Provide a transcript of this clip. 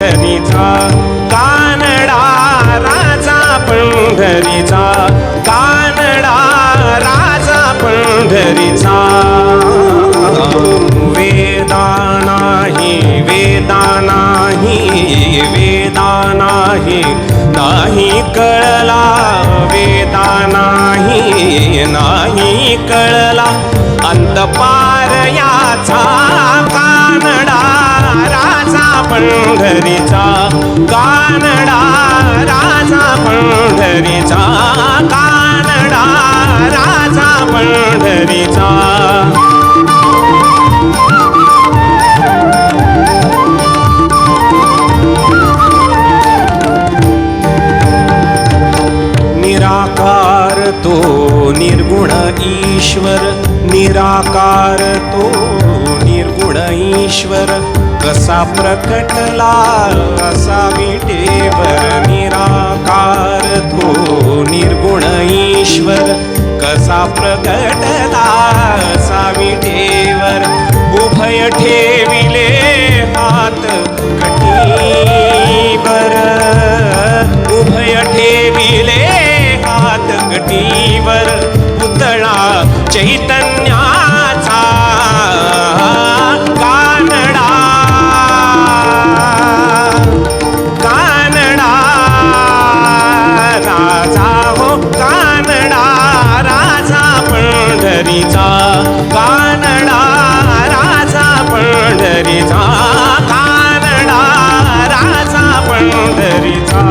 पंढरीचा कानडा राजा पंढरीचा कानडा राजा पंढरीचा वेदा नाही नाही कळला वेदा नाही कळला अंतपार याचा कानडा राजा पंढरीचा कानडा राजा पंढरीचा कानडा राजा पंढरीचा निराकार तो निर्गुण ईश्वर निराकार तो निर्गुण ईश्वर कसा प्रकटला असा विटेवर निराकार तो निर्गुण ईश्वर कसा प्रकटला असा विटेवर उभय ठेविले हात कटीवर उभय ठेविले हात कटीवर पुतळा चैतन्याचा कानडा कानडा राजा हो कानडा राजा पंढरीचा कानडा राजा पंढरीचा कानडा राजा पंढरीचा